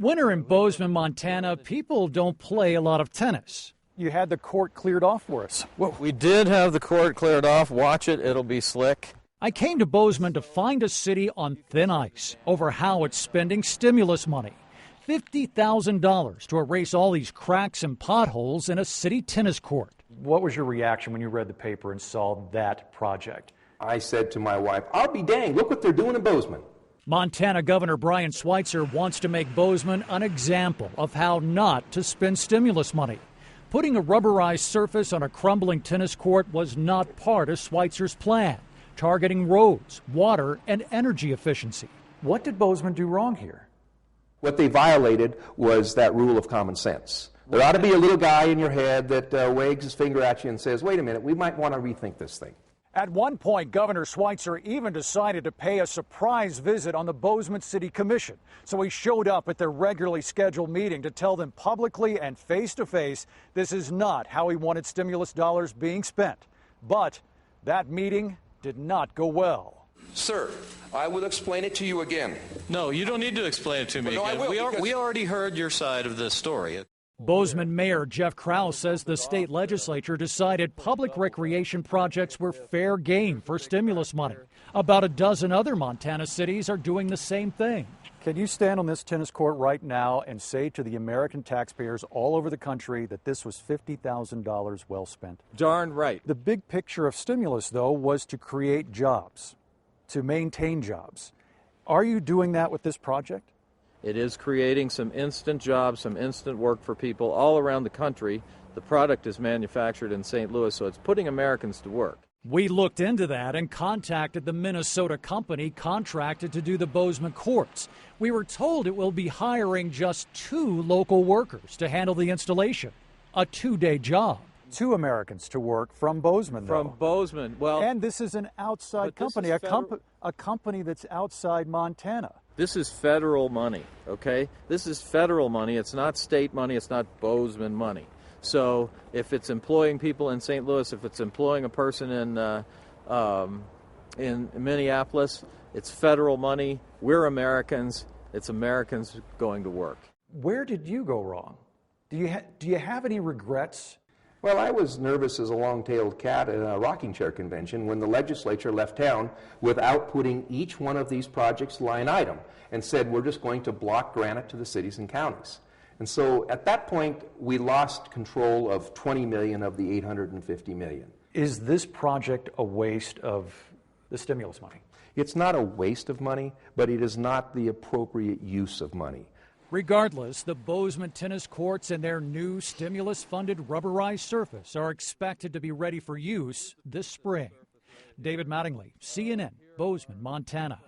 Winter in Bozeman, Montana, people don't play a lot of tennis. You had the court cleared off for us. Well, we did have the court cleared off. Watch it. It'll be slick. I came to Bozeman to find a city on thin ice over how it's spending stimulus money. $50,000 to erase all these cracks and potholes in a city tennis court. What was your reaction when you read the paper and saw that project? I said to my wife, I'll be danged, look what they're doing in Bozeman. Montana Governor Brian Schweitzer wants to make Bozeman an example of how not to spend stimulus money. Putting a rubberized surface on a crumbling tennis court was not part of Schweitzer's plan, targeting roads, water, and energy efficiency. What did Bozeman do wrong here? What they violated was that rule of common sense. There ought to be a little guy in your head that wags his finger at you and says, wait a minute, we might want to rethink this thing. At one point, Governor Schweitzer even decided to pay a surprise visit on the Bozeman City Commission. So he showed up at their regularly scheduled meeting to tell them publicly and face-to-face this is not how he wanted stimulus dollars being spent. But that meeting did not go well. Sir, I will explain it to you again. No, you don't need to explain it to me again. I will, We already heard your side of this story. Bozeman Mayor Jeff Krause says the state legislature decided public recreation projects were fair game for stimulus money. About a dozen other Montana cities are doing the same thing. Can you stand on this tennis court right now and say to the American taxpayers all over the country that this was $50,000 well spent? Darn right. The big picture of stimulus, though, was to create jobs, to maintain jobs. Are you doing that with this project? It is creating some instant jobs, some instant work for people all around the country. The product is manufactured in St. Louis, so it's putting Americans to work. We looked into that and contacted the Minnesota company contracted to do the Bozeman courts. We were told it will be hiring just 2 local workers to handle the installation. A 2-day job. 2 Americans to work from Bozeman, though. From Bozeman. Well, and this is an outside company, a company that's outside Montana. This is federal money, okay? This is federal money. It's not state money. It's not Bozeman money. So if it's employing people in St. Louis, if it's employing a person in Minneapolis, it's federal money. We're Americans. It's Americans going to work. Where did you go wrong? Do you have any regrets? Well, I was nervous as a long-tailed cat at a rocking chair convention when the legislature left town without putting each one of these projects line item and said we're just going to block granite to the cities and counties. And so at that point, we lost control of 20 million of the 850 million. Is this project a waste of the stimulus money? It's not a waste of money, but it is not the appropriate use of money. Regardless, the Bozeman tennis courts and their new stimulus-funded rubberized surface are expected to be ready for use this spring. David Mattingly, CNN, Bozeman, Montana.